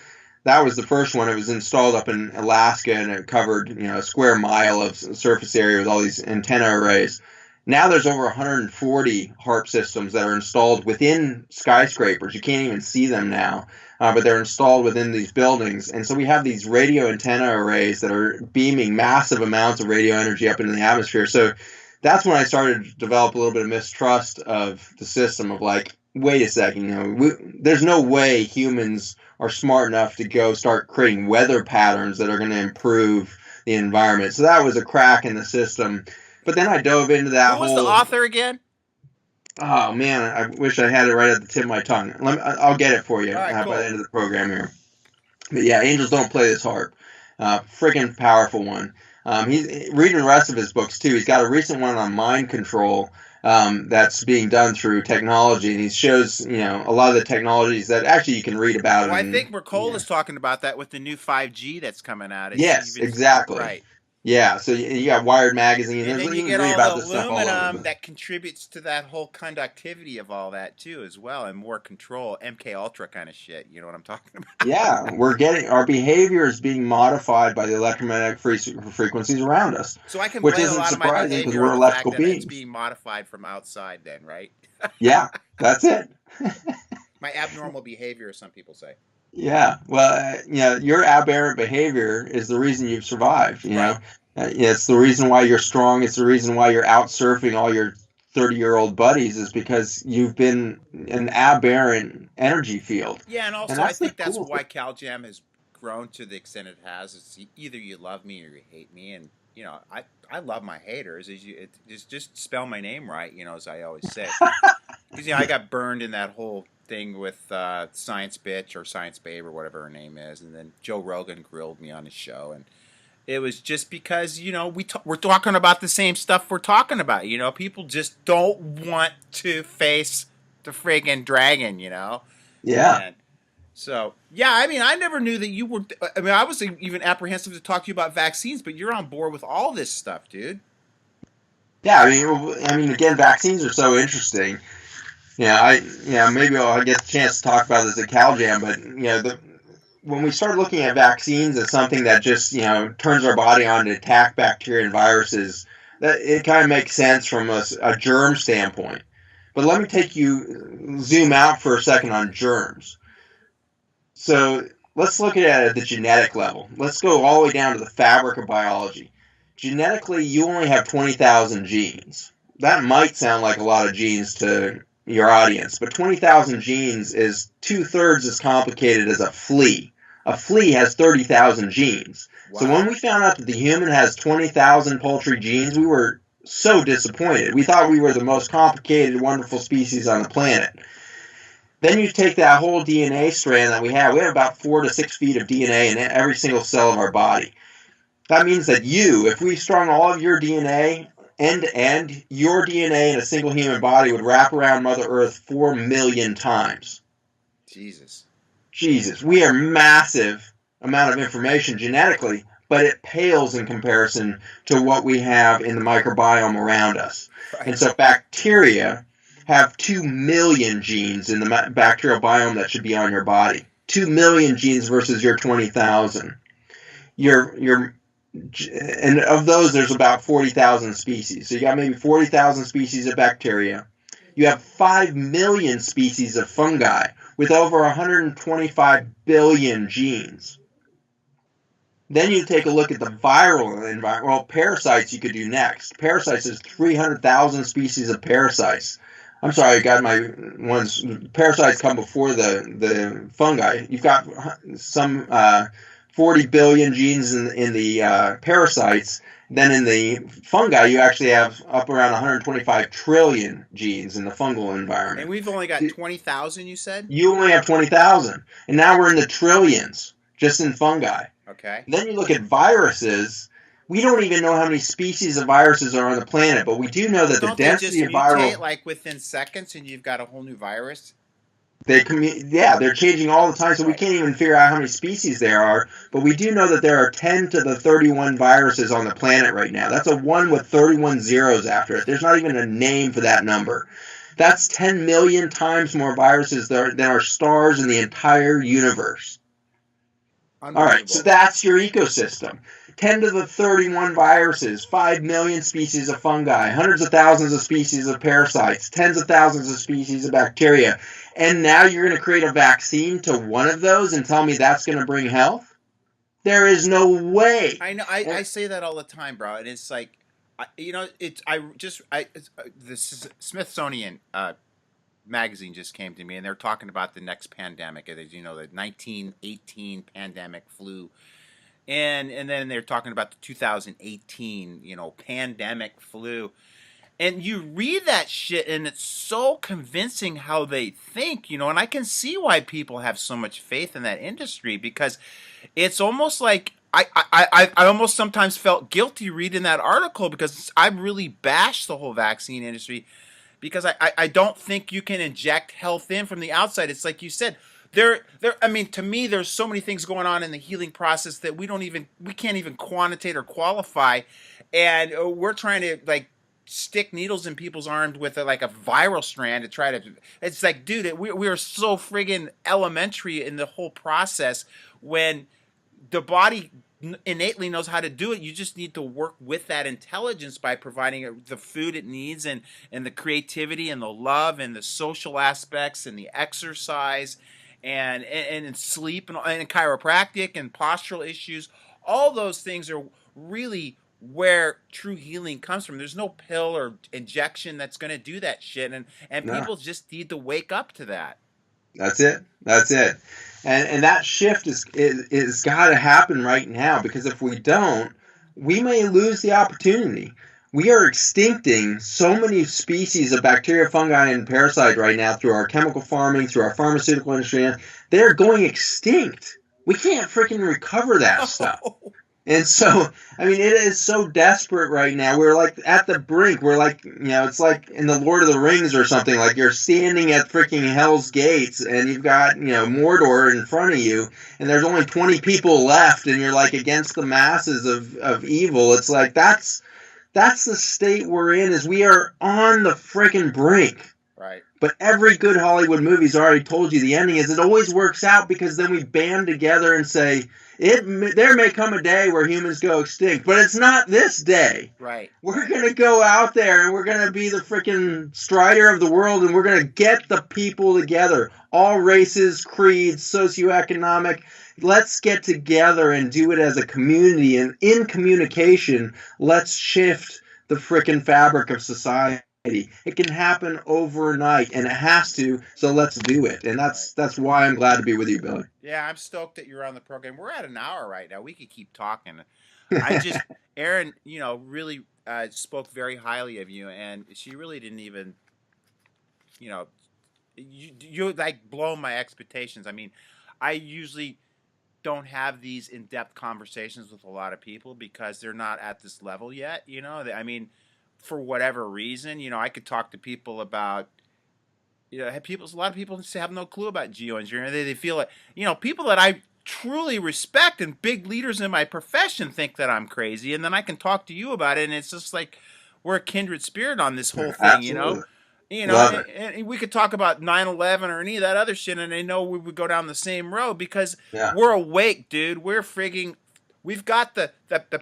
B: That was the first one. It was installed up in Alaska, and it covered a square mile of surface area with all these antenna arrays. Now there's over 140 HARP systems that are installed within skyscrapers. You can't even see them now. But they're installed within these buildings. And so we have these radio antenna arrays that are beaming massive amounts of radio energy up into the atmosphere. So that's when I started to develop a little bit of mistrust of the system of like, wait a second, there's no way humans are smart enough to go start creating weather patterns that are going to improve the environment. So that was a crack in the system. But then I dove into that
A: Who was the author again?
B: Oh, man, I wish I had it right at the tip of my tongue. I'll get it for you
A: cool.
B: By the end of the program here. But yeah, Angels Don't Play This Harp. Freaking powerful one. He's reading the rest of his books, too. He's got a recent one on mind control that's being done through technology. And he shows, a lot of the technologies that actually you can read about.
A: Well, I think Mercola is talking about that with the new 5G that's coming out.
B: Yes, exactly.
A: Right.
B: Yeah, so you got Wired magazine.
A: And then you get all the aluminum that contributes to that whole conductivity of all that too, as well, and more control, MK Ultra kind of shit. You know what I'm talking about?
B: Yeah, our behavior is being modified by the electromagnetic frequencies around us.
A: So I can
B: which
A: blame
B: isn't
A: a lot
B: surprising
A: of my
B: because we're electrical beings.
A: It's being modified from outside, then, right?
B: Yeah, that's it.
A: My abnormal behavior, as some people say.
B: Yeah, well, your aberrant behavior is the reason you've survived.
A: Right.
B: It's the reason why you're strong. It's the reason why you're out surfing all your 30-year-old buddies is because you've been an aberrant energy field.
A: Yeah, and also I think that's why CalJam has grown to the extent it has. It's either you love me or you hate me, and I love my haters. Just spell my name right, as I always say. Because I got burned in that whole thing with Science Bitch or Science Babe or whatever her name is, and then Joe Rogan grilled me on his show, and it was just because we're talking about the same stuff we're talking about. People just don't want to face the friggin' dragon. Yeah.
B: And
A: so yeah, I mean, I never knew that you were. I mean, I was even apprehensive to talk to you about vaccines, but you're on board with all this stuff, dude.
B: Yeah, I mean, again, vaccines are so interesting. Maybe I'll get the chance to talk about this at CalJam, but when we start looking at vaccines as something that just turns our body on to attack bacteria and viruses, that it kind of makes sense from a germ standpoint. But let me zoom out for a second on germs. So let's look at it at the genetic level. Let's go all the way down to the fabric of biology. Genetically, you only have 20,000 genes. that might sound like a lot of genes to your audience, but 20,000 genes is 2/3 as complicated as a flea. A flea has 30,000 genes.
A: Wow.
B: So when we found out that the human has 20,000 poultry genes, we were so disappointed. We thought we were the most complicated, wonderful species on the planet. Then you take that whole DNA strand that we have about 4 to 6 feet of DNA in every single cell of our body. That means that if we strung all of your DNA end to end, your DNA in a single human body would wrap around Mother Earth 4 million times.
A: Jesus,
B: we are massive amount of information genetically, but it pales in comparison to what we have in the microbiome around us.
A: right.
B: And so bacteria have 2 million genes in the bacterial biome that should be on your body. 2 million genes versus your 20,000. And of those, there's about 40,000 species. So you got maybe 40,000 species of bacteria. You have 5 million species of fungi with over 125 billion genes. Then you take a look at the viral environment. Well, parasites you could do next. Parasites is 300,000 species of parasites. I'm sorry, I got my ones. Parasites come before the fungi. You've got some 40 billion genes in the parasites. Then in the fungi, you actually have up around 125 trillion genes in the fungal environment.
A: And we've only got 20,000, you said?
B: You only have 20,000. And now we're in the trillions just in fungi.
A: Okay.
B: Then you look at viruses. We don't even know how many species of viruses are on the planet, but we do know that the density of viral...
A: Don't they just mutate like within seconds and you've got a whole new virus?
B: They're changing all the time, so we can't even figure out how many species there are. But we do know that there are 10 to the 31 viruses on the planet right now. That's a 1 with 31 zeros after it. There's not even a name for that number. That's 10 million times more viruses than are stars in the entire universe. All right, so that's your ecosystem. 10 to the 31 viruses, 5 million species of fungi, hundreds of thousands of species of parasites, tens of thousands of species of bacteria. And now you're going to create a vaccine to one of those and tell me that's going to bring health? There is no way.
A: I know. I say that all the time, bro. And it's like, the Smithsonian magazine just came to me, and they're talking about the next pandemic. The 1918 pandemic flu. And then they're talking about the 2018, pandemic flu. And you read that shit, and it's so convincing how they think, and I can see why people have so much faith in that industry, because it's almost like I almost sometimes felt guilty reading that article, because I really bashed the whole vaccine industry, because I don't think you can inject health in from the outside. It's like you said. To me, there's so many things going on in the healing process that we can't even quantitate or qualify, and we're trying to stick needles in people's arms with a viral strand to try to. It's like, dude, we are so friggin' elementary in the whole process when the body innately knows how to do it. You just need to work with that intelligence by providing it the food it needs, and the creativity and the love and the social aspects and the exercise. And sleep and chiropractic and postural issues, all those things are really where true healing comes from. There's no pill or injection that's going to do that shit, and no. People just need to wake up to that.
B: That's it. And that shift is got to happen right now, because if we don't, we may lose the opportunity. We are extincting so many species of bacteria, fungi, and parasites right now through our chemical farming, through our pharmaceutical industry. They're going extinct. We can't freaking recover that stuff. And so, it is so desperate right now. We're like at the brink. We're like, it's like in the Lord of the Rings or something. Like you're standing at freaking Hell's Gates, and you've got, Mordor in front of you, and there's only 20 people left, and you're like against the masses of evil. It's like that's the state we're in, is we are on the freaking brink.
A: Right.
B: But every good Hollywood movie's already told you the ending is it always works out, because then we band together and say, there may come a day where humans go extinct, but it's not this day.
A: Right.
B: We're going to go out there, and we're going to be the freaking Strider of the world, and we're going to get the people together. All races, creeds, socioeconomic. Let's get together and do it as a community, and in communication, let's shift the frickin' fabric of society. It can happen overnight, and it has to. So let's do it. And that's why I'm glad to be with you, Billy.
A: Yeah, I'm stoked that you're on the program. We're at an hour right now. We could keep talking. Erin, really spoke very highly of you, and she really didn't even, you like blown my expectations. I mean, I usually don't have these in-depth conversations with a lot of people because they're not at this level yet. I mean, for whatever reason, I could talk to people about, a lot of people just have no clue about geoengineering. They feel like, people that I truly respect and big leaders in my profession think that I'm crazy, and then I can talk to you about it, and it's just like we're a kindred spirit on this whole thing.
B: Absolutely.
A: And we could talk about 9/11 or any of that other shit, and they know we would go down the same road because we're awake, dude. We've got the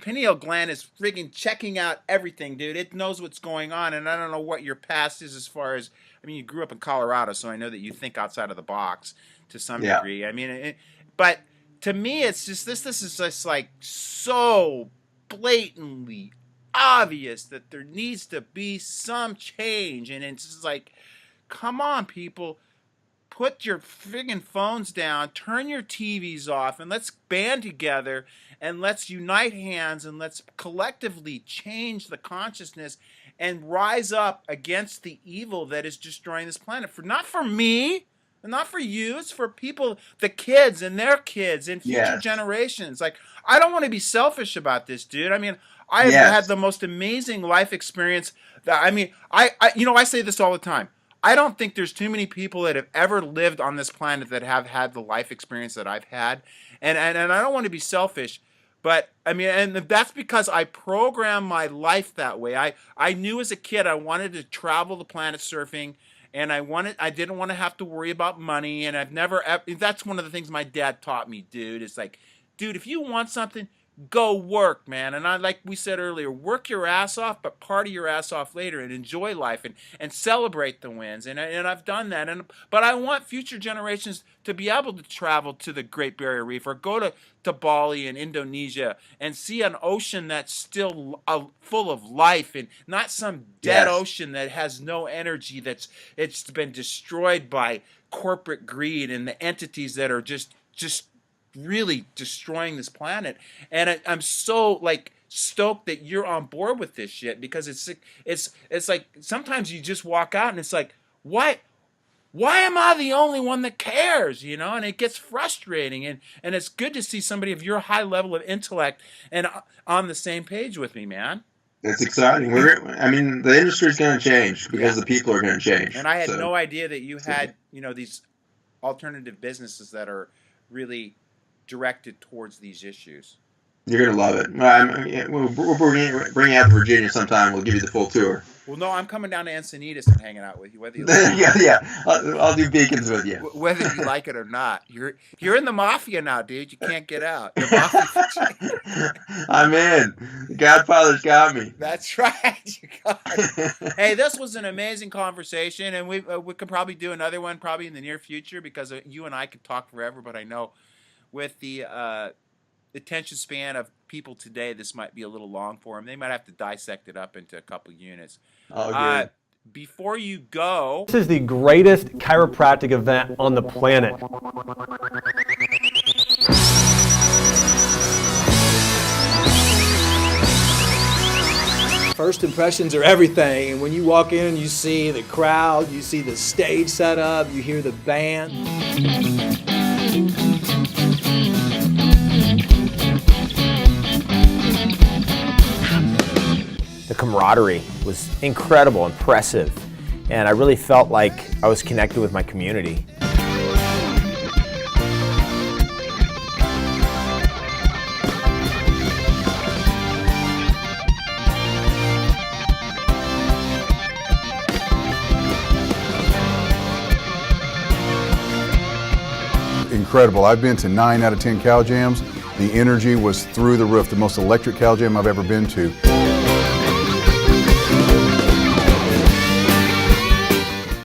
A: pineal gland is friggin' checking out everything, dude. It knows what's going on, and I don't know what your past is as far as, I mean, you grew up in Colorado, so I know that you think outside of the box to some degree. I mean, but to me, it's just this is just like so blatantly obvious that there needs to be some change, and it's just like, come on, people, put your friggin' phones down, turn your TVs off, and let's band together and let's unite hands and let's collectively change the consciousness and rise up against the evil that is destroying this planet. Not for me, and not for you. It's for people, the kids and their kids and future generations. Like, I don't want to be selfish about this, dude. I mean, I have had the most amazing life experience. I say this all the time. I don't think there's too many people that have ever lived on this planet that have had the life experience that I've had. And I don't want to be selfish, but I mean, and that's because I programmed my life that way. I knew as a kid I wanted to travel the planet surfing, and I didn't want to have to worry about money. And that's one of the things my dad taught me, dude. It's like, dude, if you want something, go work, man. And like we said earlier, work your ass off, but party your ass off later and enjoy life and celebrate the wins. And I've done that. But I want future generations to be able to travel to the Great Barrier Reef or go to Bali and Indonesia and see an ocean that's still full of life and not some dead ocean that has no energy, it's been destroyed by corporate greed and the entities that are just really destroying this planet. And I'm so stoked that you're on board with this shit, because it's like sometimes you just walk out and it's like, why am I the only one that cares, and it gets frustrating, and it's good to see somebody of your high level of intellect and on the same page with me, man.
B: It's exciting. The industry's going to change because the people are going to change.
A: And I had no idea that you had, these alternative businesses that are really directed towards these issues.
B: You're going to love it. We'll bring you out to Virginia sometime. We'll give you the full tour.
A: Well, no, I'm coming down to Encinitas and hanging out with you, whether you like
B: it. I'll do beacons with you.
A: Whether you like it or not. You're in the mafia now, dude. You can't get out. The mafia.
B: I'm in. The Godfather's got me.
A: That's right. You got it. Hey, this was an amazing conversation, and we could probably do another one probably in the near future, because you and I could talk forever, but I know with the attention span of people today, this might be a little long for them. They might have to dissect it up into a couple units.
B: Oh, good.
A: Before you go...
C: This is the greatest chiropractic event on the planet.
D: First impressions are everything, and when you walk in, you see the crowd, you see the stage set up, you hear the band.
E: The camaraderie was incredible, impressive, and I really felt like I was connected with my community.
F: Incredible. I've been to 9 out of 10 cow jams. The energy was through the roof, the most electric cow jam I've ever been to.